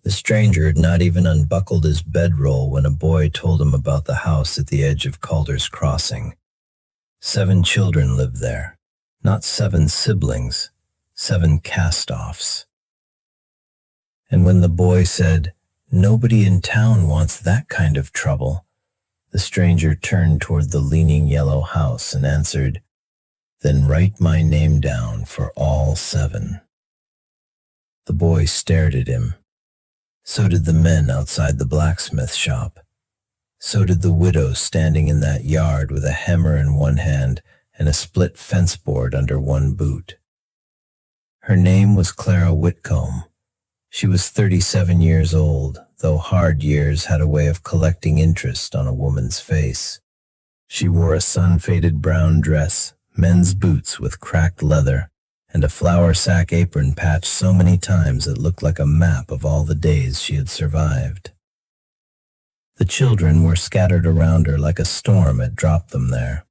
The stranger had not even unbuckled his bedroll when a boy told him about the house at the edge of Calder's Crossing. 7 children lived there, not 7 siblings, 7 cast-offs. And when the boy said, "Nobody in town wants that kind of trouble," the stranger turned toward the leaning yellow house and answered, "Then write my name down for all 7. The boy stared at him. So did the men outside the blacksmith shop. So did the widow standing in that yard with a hammer in one hand and a split fence board under one boot. Her name was Clara Whitcomb. She was 37 years old, though hard years had a way of collecting interest on a woman's face. She wore a sun-faded brown dress, men's boots with cracked leather, and a flour sack apron patched so many times it looked like a map of all the days she had survived. The children were scattered around her like a storm had dropped them there.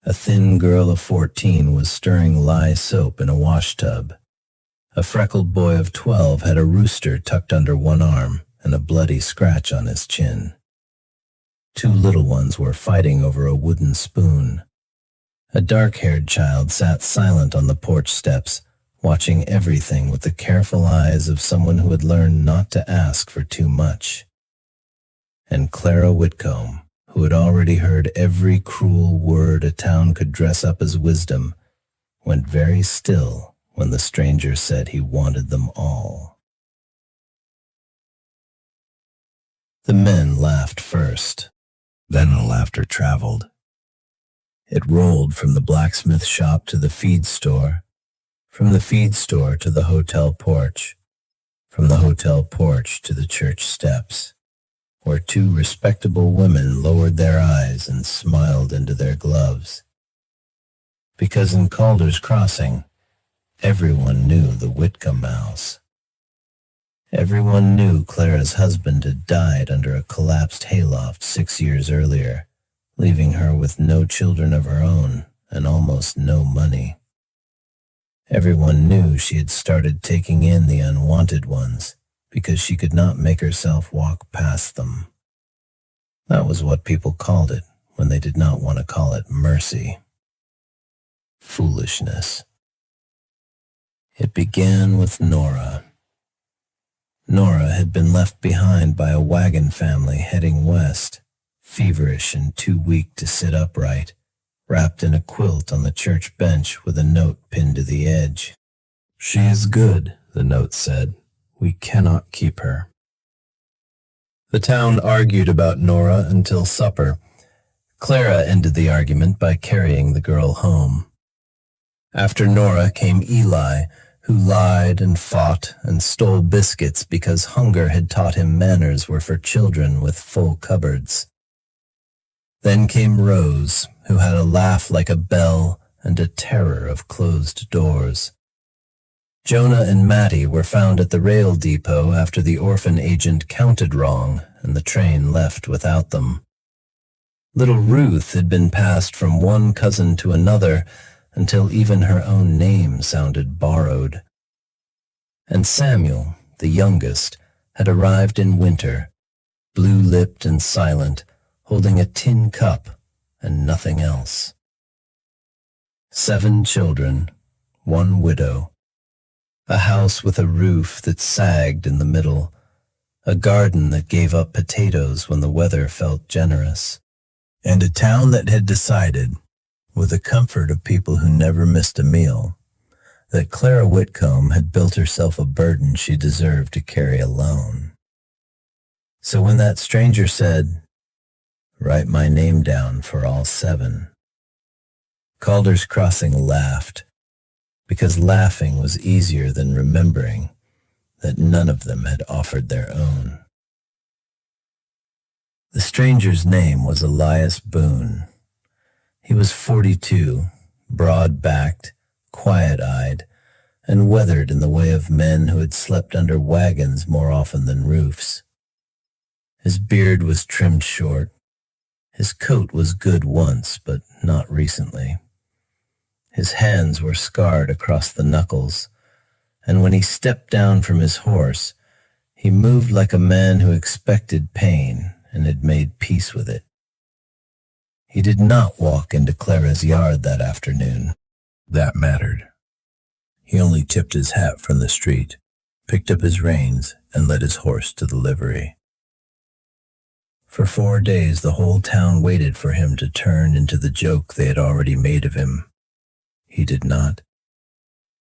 A thin girl of 14 was stirring lye soap in a washtub. A freckled boy of 12 had a rooster tucked under one arm and a bloody scratch on his chin. 2 little ones were fighting over a wooden spoon. A dark-haired child sat silent on the porch steps, watching everything with the careful eyes of someone who had learned not to ask for too much. And Clara Whitcomb, who had already heard every cruel word a town could dress up as wisdom, went very still when the stranger said he wanted them all. The men laughed first. Then the laughter traveled. It rolled from the blacksmith shop to the feed store, from the feed store to the hotel porch, from the hotel porch to the church steps, where 2 respectable women lowered their eyes and smiled into their gloves. Because in Calder's Crossing, everyone knew the Whitcomb house. Everyone knew Clara's husband had died under a collapsed hayloft 6 years earlier, leaving her with no children of her own and almost no money. Everyone knew she had started taking in the unwanted ones because she could not make herself walk past them. That was what people called it when they did not want to call it mercy. Foolishness. It began with Nora. Nora had been left behind by a wagon family heading west, feverish and too weak to sit upright, wrapped in a quilt on the church bench with a note pinned to the edge. "She is good," the note said. "We cannot keep her." The town argued about Nora until supper. Clara ended the argument by carrying the girl home. After Nora came Eli, who lied and fought and stole biscuits because hunger had taught him manners were for children with full cupboards. Then came Rose, who had a laugh like a bell and a terror of closed doors. Jonah and Mattie were found at the rail depot after the Orphan agent counted wrong and the train left without them. Little Ruth had been passed from one cousin to another until even her own name sounded borrowed. And Samuel, the youngest, had arrived in winter, blue-lipped and silent, holding a tin cup and nothing else. 7 children, 1 widow, a house with a roof that sagged in the middle, a garden that gave up potatoes when the weather felt generous, and a town that had decided, with the comfort of people who never missed a meal, that Clara Whitcomb had built herself a burden she deserved to carry alone. So when that stranger said, "Write my name down for all 7," Calder's Crossing laughed, because laughing was easier than remembering that none of them had offered their own. The stranger's name was Elias Boone. He was 42, broad-backed, quiet-eyed, and weathered in the way of men who had slept under wagons more often than roofs. His beard was trimmed short. His coat was good once, but not recently. His hands were scarred across the knuckles, and when he stepped down from his horse, He moved like a man who expected pain and had made peace with it. He did not walk into Clara's yard that afternoon. That mattered. He only tipped his hat from the street, picked up his reins, and led his horse to the livery. For 4 days the whole town waited for him to turn into the joke they had already made of him. He did not.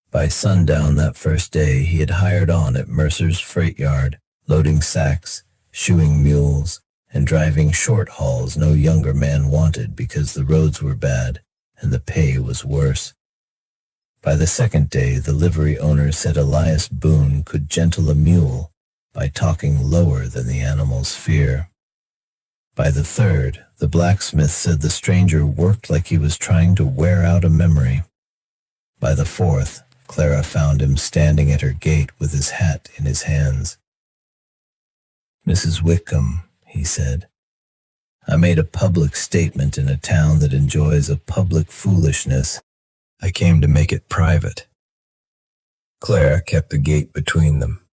By sundown that first day he had hired on at Mercer's freight yard, loading sacks, shoeing mules, and driving short hauls no younger man wanted because the roads were bad and the pay was worse. By the second day the livery owner said Elias Boone could gentle a mule by talking lower than the animal's fear. By the third, the blacksmith said the stranger worked like he was trying to wear out a memory. By the fourth, Clara found him standing at her gate with his hat in his hands. "Mrs. Whitcomb," he said, "I made a public statement in a town that enjoys a public foolishness. I came to make it private." Clara kept the gate between them.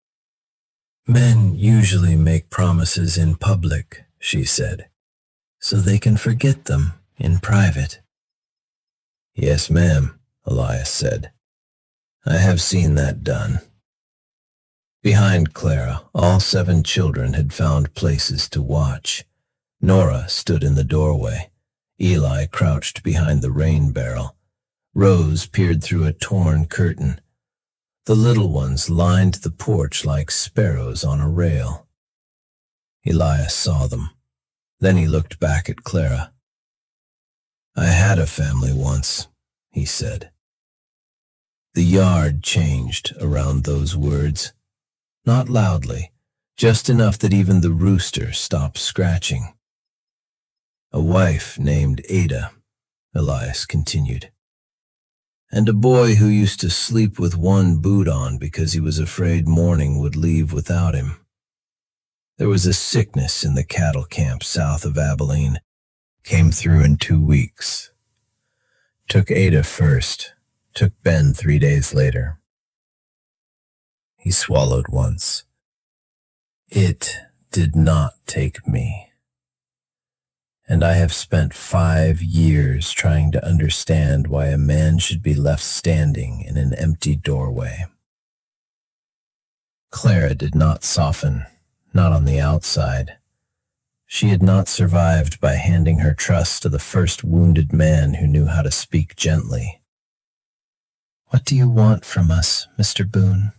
"Men usually make promises in public," she said, "so they can forget them in private." "Yes, ma'am," Elias said. "I have seen that done." Behind Clara, all 7 children had found places to watch. Nora stood in the doorway. Eli crouched behind the rain barrel. Rose peered through a torn curtain. The little ones lined the porch like sparrows on a rail. Elias saw them. Then he looked back at Clara. "I had a family once," he said. The yard changed around those words. Not loudly, just enough that even the rooster stopped scratching. "A wife named Ada," Elias continued. "And a boy who used to sleep with one boot on because he was afraid morning would leave without him. There was a sickness in the cattle camp south of Abilene. Came through in 2 weeks. Took Ada first, took Ben 3 days later." He swallowed once. "It did not take me. And I have spent 5 years trying to understand why a man should be left standing in an empty doorway." Clara did not soften, not on the outside. She had not survived by handing her trust to the first wounded man who knew how to speak gently. "What do you want from us, Mr. Boone?"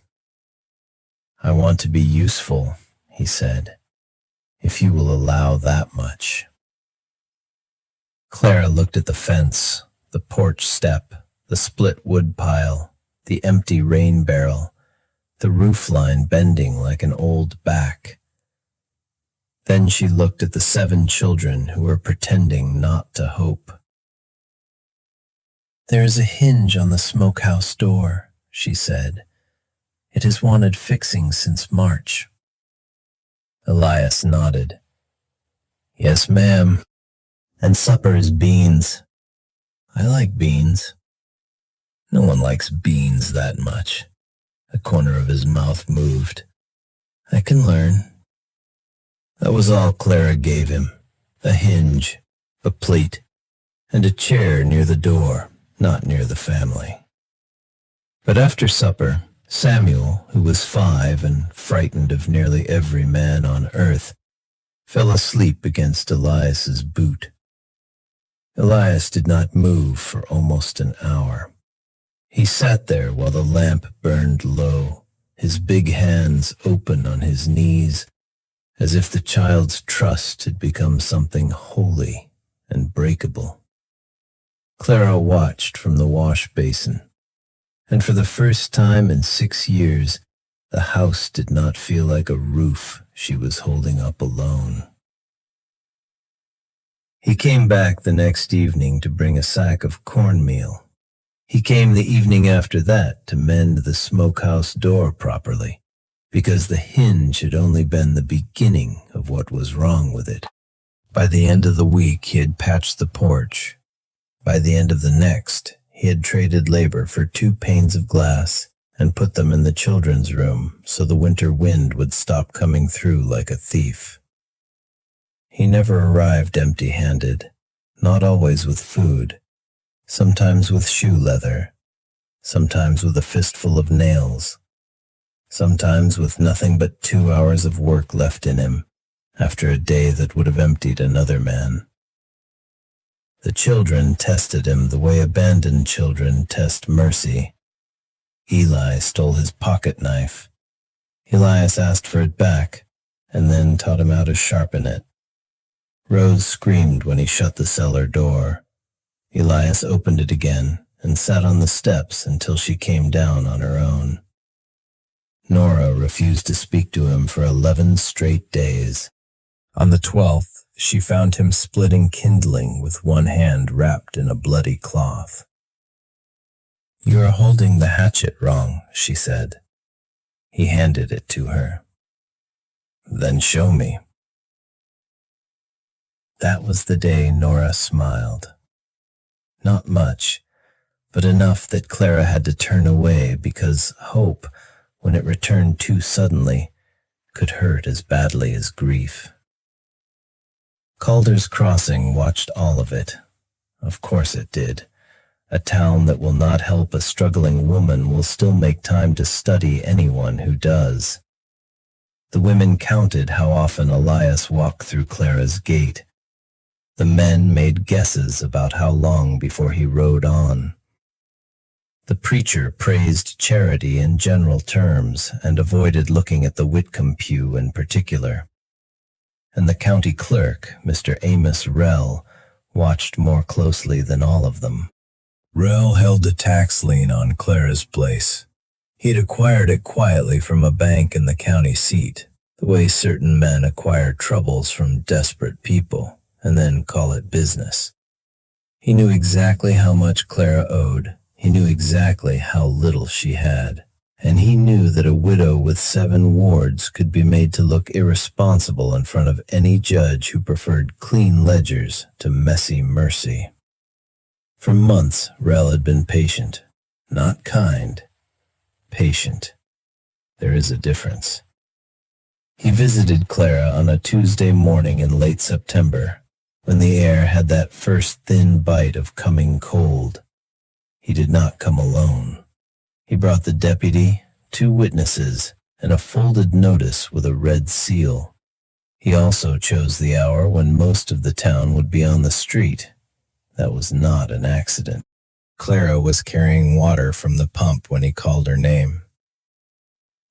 "I want to be useful," he said, "if you will allow that much." Clara looked at the fence, the porch step, the split wood pile, the empty rain barrel, the roofline bending like an old back. Then she looked at the 7 children who were pretending not to hope. "There is a hinge on the smokehouse door," she said. "It has wanted fixing since March." Elias nodded. "Yes, ma'am. And supper is beans. I like beans." "No one likes beans that much." A corner of his mouth moved. "I can learn." That was all Clara gave him. A hinge, a plate, and a chair near the door, not near the family. But after supper, Samuel, who was 5 and frightened of nearly every man on earth, fell asleep against Elias's boot. Elias did not move for almost an hour. He sat there while the lamp burned low, his big hands open on his knees, as if the child's trust had become something holy and breakable. Clara watched from the wash basin, and for the first time in 6 years, the house did not feel like a roof she was holding up alone. He came back the next evening to bring a sack of cornmeal. He came the evening after that to mend the smokehouse door properly, because the hinge had only been the beginning of what was wrong with it. By the end of the week, he had patched the porch. By the end of the next, he had traded labor for 2 panes of glass and put them in the children's room so the winter wind would stop coming through like a thief. He never arrived empty-handed, not always with food, sometimes with shoe leather, sometimes with a fistful of nails, sometimes with nothing but 2 hours of work left in him after a day that would have emptied another man. The children tested him the way abandoned children test mercy. Eli stole his pocket knife. Elias asked for it back, and then taught him how to sharpen it. Rose screamed when he shut the cellar door. Elias opened it again and sat on the steps until she came down on her own. Nora refused to speak to him for 11 straight days. On the 12th, she found him splitting kindling with one hand wrapped in a bloody cloth. "You are holding the hatchet wrong," she said. He handed it to her. "Then show me." That was the day Nora smiled. Not much, but enough that Clara had to turn away because hope, when it returned too suddenly, could hurt as badly as grief. Calder's Crossing watched all of it. Of course it did. A town that will not help a struggling woman will still make time to study anyone who does. The women counted how often Elias walked through Clara's gate. The men made guesses about how long before he rode on. The preacher praised charity in general terms and avoided looking at the Whitcomb pew in particular. And the county clerk, Mr. Amos Rell, watched more closely than all of them. Rell held a tax lien on Clara's place. He'd acquired it quietly from a bank in the county seat, the way certain men acquire troubles from desperate people and then call it business. He knew exactly how much Clara owed. He knew exactly how little she had. And he knew that a widow with 7 wards could be made to look irresponsible in front of any judge who preferred clean ledgers to messy mercy. For months, Rell had been patient. Not kind. Patient. There is a difference. He visited Clara on a Tuesday morning in late September, when the air had that first thin bite of coming cold. He did not come alone. He brought the deputy, 2 witnesses, and a folded notice with a red seal. He also chose the hour when most of the town would be on the street. That was not an accident. Clara was carrying water from the pump when he called her name.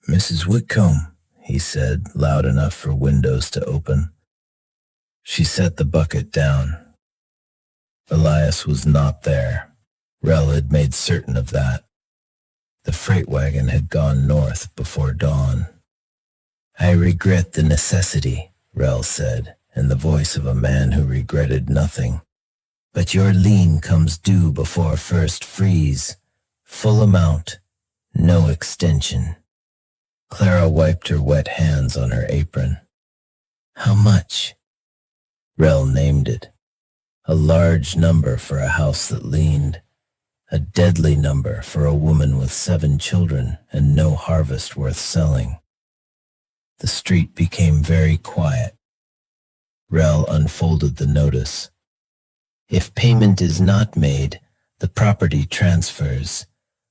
"Mrs. Whitcomb," he said, loud enough for windows to open. She set the bucket down. Elias was not there. Rell had made certain of that. The freight wagon had gone north before dawn. "I regret the necessity," Rell said, in the voice of a man who regretted nothing. "But your lien comes due before first freeze. Full amount, no extension." Clara wiped her wet hands on her apron. "How much?" Rell named it. A large number for a house that leaned. A deadly number for a woman with 7 children and no harvest worth selling. The street became very quiet. Rell unfolded the notice. "If payment is not made, the property transfers.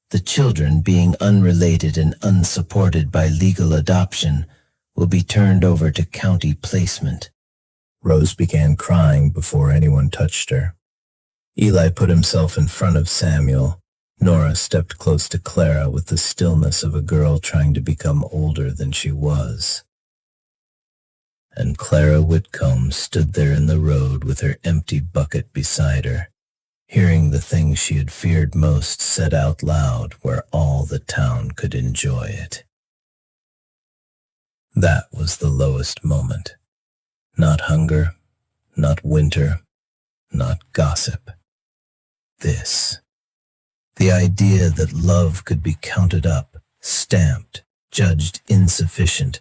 The children, being unrelated and unsupported by legal adoption, will be turned over to county placement." Rose began crying before anyone touched her. Eli put himself in front of Samuel. Nora stepped close to Clara with the stillness of a girl trying to become older than she was. And Clara Whitcomb stood there in the road with her empty bucket beside her, hearing the thing she had feared most said out loud where all the town could enjoy it. That was the lowest moment. Not hunger, not winter, not gossip. This. The idea that love could be counted up, stamped, judged insufficient,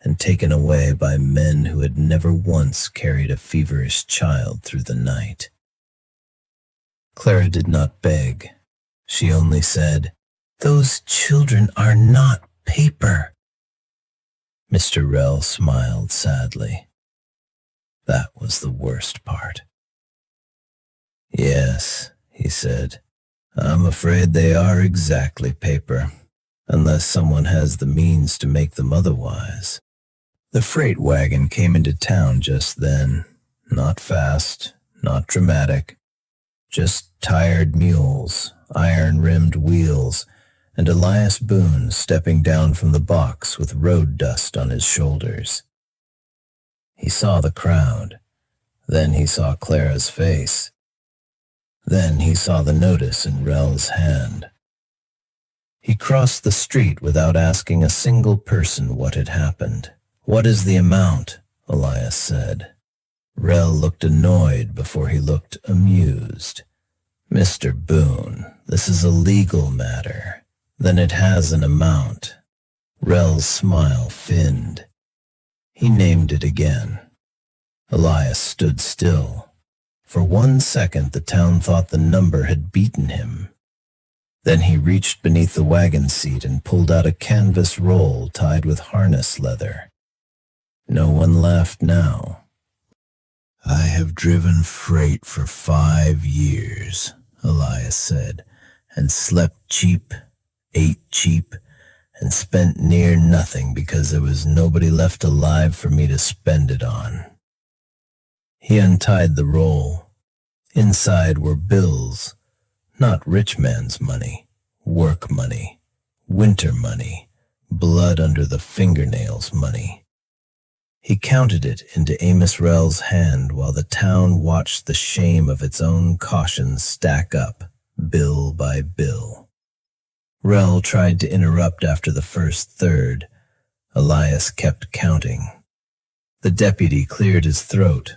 and taken away by men who had never once carried a feverish child through the night. Clara did not beg. She only said, Those children are not paper. Mr. Rell smiled sadly. That was the worst part. Yes, he said, I'm afraid they are exactly paper, unless someone has the means to make them otherwise. The freight wagon came into town just then, not fast, not dramatic, just tired mules, iron-rimmed wheels, and Elias Boone stepping down from the box with road dust on his shoulders. He saw the crowd. Then he saw Clara's face. Then he saw the notice in Rell's hand. He crossed the street without asking a single person what had happened. What is the amount? Elias said. Rell looked annoyed before he looked amused. Mr. Boone, this is a legal matter. Then it has an amount. Rell's smile thinned. He named it again. Elias stood still. For 1 second the town thought the number had beaten him. Then he reached beneath the wagon seat and pulled out a canvas roll tied with harness leather. No one laughed now. I have driven freight for 5 years, Elias said, and slept cheap, ate cheap, and spent near nothing because there was nobody left alive for me to spend it on. He untied the roll. Inside were bills, not rich man's money, work money, winter money, blood under the fingernails money. He counted it into Amos Rell's hand while the town watched the shame of its own caution stack up, bill by bill. Rell tried to interrupt after the first third. Elias kept counting. The deputy cleared his throat.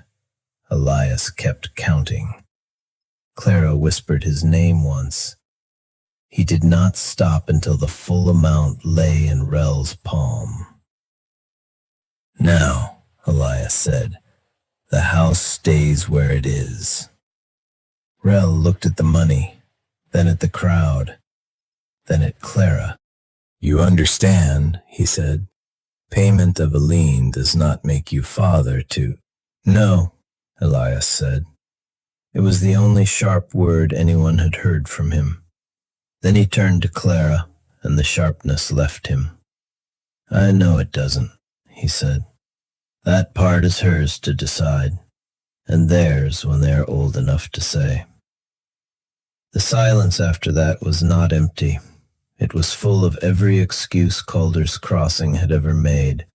Elias kept counting. Clara whispered his name once. He did not stop until the full amount lay in Rell's palm. Now, Elias said, the house stays where it is. Rell looked at the money, then at the crowd, then at Clara. You understand, he said. Payment of a lien does not make you father to... No, Elias said. It was the only sharp word anyone had heard from him. Then he turned to Clara, and the sharpness left him. I know it doesn't, he said. That part is hers to decide, and theirs when they are old enough to say. The silence after that was not empty. It was full of every excuse Calder's Crossing had ever made,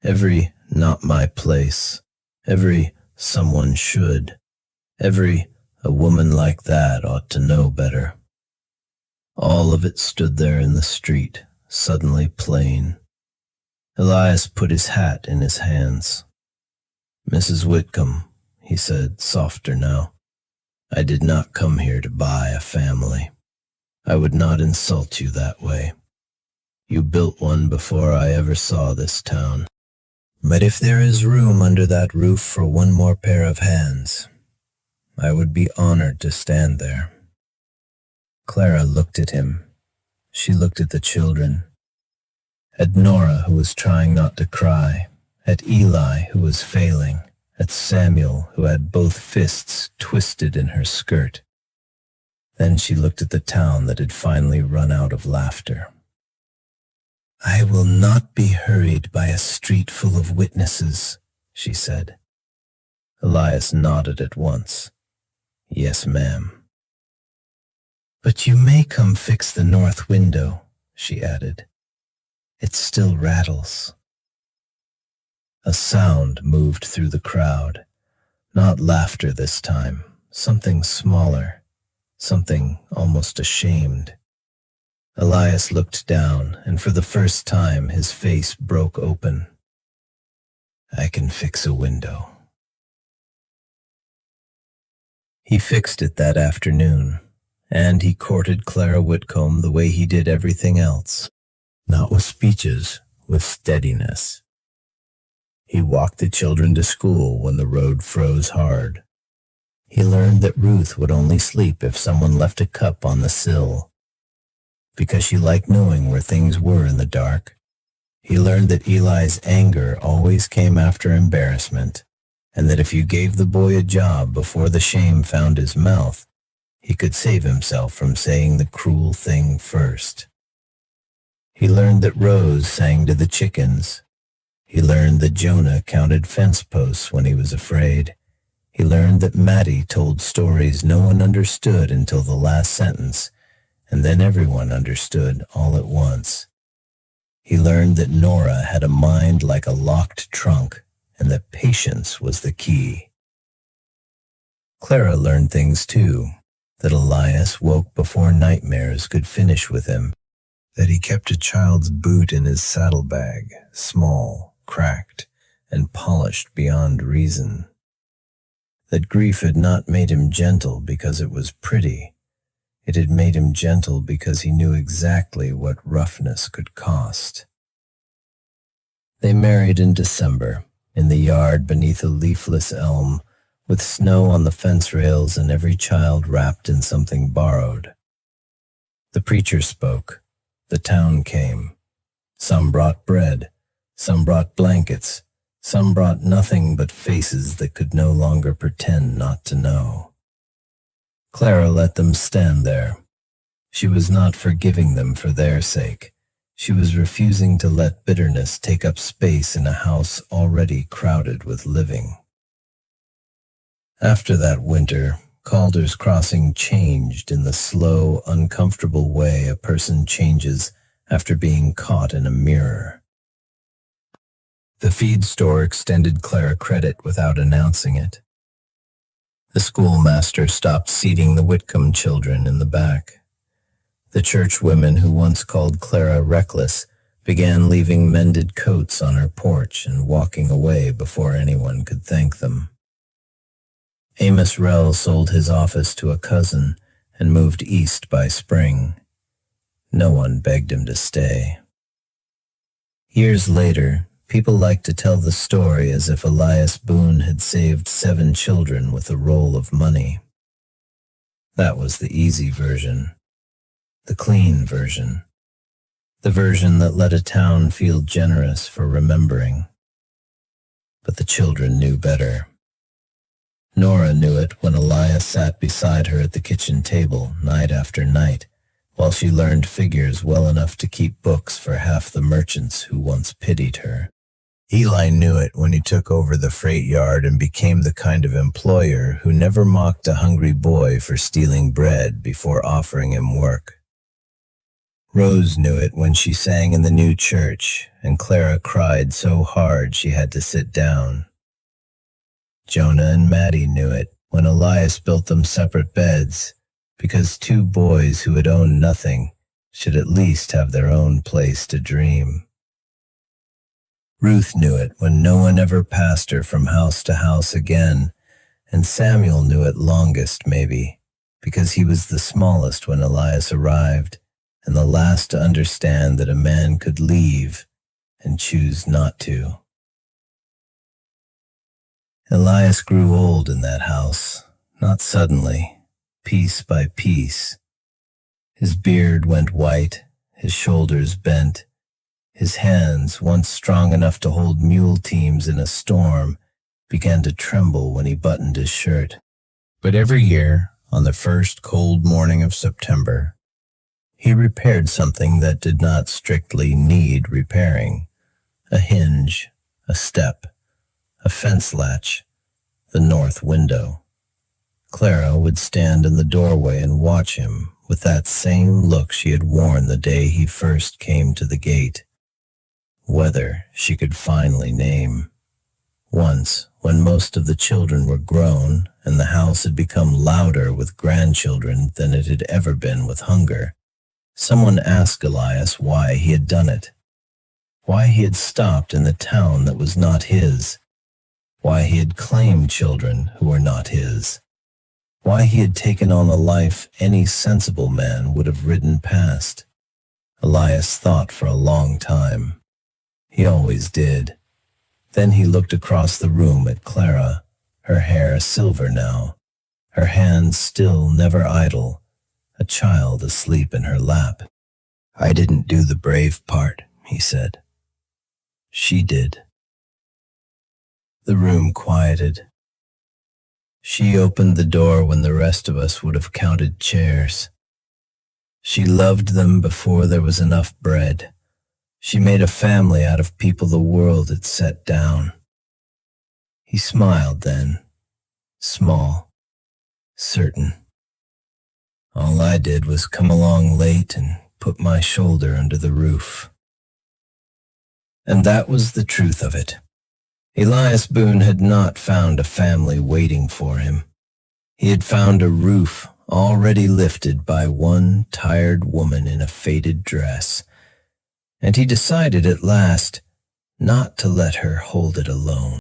every not my place, every someone should, every a woman like that ought to know better. All of it stood there in the street, suddenly plain. Elias put his hat in his hands. Mrs. Whitcomb, he said, softer now, I did not come here to buy a family. I would not insult you that way. You built one before I ever saw this town. But if there is room under that roof for one more pair of hands, I would be honored to stand there. Clara looked at him. She looked at the children. At Nora, who was trying not to cry, at Eli, who was failing, at Samuel, who had both fists twisted in her skirt. Then she looked at the town that had finally run out of laughter. I will not be hurried by a street full of witnesses, she said. Elias nodded at once. Yes, ma'am. But you may come fix the north window, she added. It still rattles. A sound moved through the crowd. Not laughter this time, something smaller, something almost ashamed. Elias looked down, and for the first time his face broke open. I can fix a window. He fixed it that afternoon, and he courted Clara Whitcomb the way he did everything else. Not with speeches, with steadiness. He walked the children to school when the road froze hard. He learned that Ruth would only sleep if someone left a cup on the sill. because she liked knowing where things were in the dark. He learned that Eli's anger always came after embarrassment, and that if you gave the boy a job before the shame found his mouth, he could save himself from saying the cruel thing first. He learned that Rose sang to the chickens. He learned that Jonah counted fence posts when he was afraid. He learned that Mattie told stories no one understood until the last sentence, and then everyone understood all at once. He learned that Nora had a mind like a locked trunk, and that patience was the key. Clara learned things too, that Elias woke before nightmares could finish with him, that he kept a child's boot in his saddlebag, small, cracked, and polished beyond reason. That grief had not made him gentle because it was pretty. It had made him gentle because he knew exactly what roughness could cost. They married in December, in the yard beneath a leafless elm, with snow on the fence rails and every child wrapped in something borrowed. The preacher spoke. The town came. Some brought bread. Some brought blankets. Some brought nothing but faces that could no longer pretend not to know. Clara let them stand there. She was not forgiving them for their sake. She was refusing to let bitterness take up space in a house already crowded with living. After that winter, Calder's Crossing changed in the slow, uncomfortable way a person changes after being caught in a mirror. The feed store extended Clara credit without announcing it. The schoolmaster stopped seating the Whitcomb children in the back. The church women who once called Clara reckless began leaving mended coats on her porch and walking away before anyone could thank them. Amos Rell sold his office to a cousin and moved east by spring. No one begged him to stay. Years later, people liked to tell the story as if Elias Boone had saved 7 children with a roll of money. That was the easy version, the clean version, the version that let a town feel generous for remembering. But the children knew better. Nora knew it when Elias sat beside her at the kitchen table night after night, while she learned figures well enough to keep books for half the merchants who once pitied her. Eli knew it when he took over the freight yard and became the kind of employer who never mocked a hungry boy for stealing bread before offering him work. Rose knew it when she sang in the new church, and Clara cried so hard she had to sit down. Jonah and Mattie knew it when Elias built them separate beds, because 2 boys who had owned nothing should at least have their own place to dream. Ruth knew it when no one ever passed her from house to house again, and Samuel knew it longest, maybe, because he was the smallest when Elias arrived, and the last to understand that a man could leave and choose not to. Elias grew old in that house, not suddenly, piece by piece. His beard went white, his shoulders bent. His hands, once strong enough to hold mule teams in a storm, began to tremble when he buttoned his shirt. But every year, on the first cold morning of September, he repaired something that did not strictly need repairing. A hinge, a step, a fence latch, the north window. Clara would stand in the doorway and watch him with that same look she had worn the day he first came to the gate. Whether she could finally name. Once, when most of the children were grown and the house had become louder with grandchildren than it had ever been with hunger, someone asked Elias why he had done it, why he had stopped in the town that was not his, why he had claimed children who were not his, why he had taken on a life any sensible man would have ridden past. Elias thought for a long time. He always did. Then he looked across the room at Clara, her hair silver now, her hands still never idle, a child asleep in her lap. I didn't do the brave part, he said. She did. The room quieted. She opened the door when the rest of us would have counted chairs. She loved them before there was enough bread. She made a family out of people the world had set down. He smiled then, small, certain. All I did was come along late and put my shoulder under the roof. And that was the truth of it. Elias Boone had not found a family waiting for him. He had found a roof already lifted by one tired woman in a faded dress, and he decided at last not to let her hold it alone.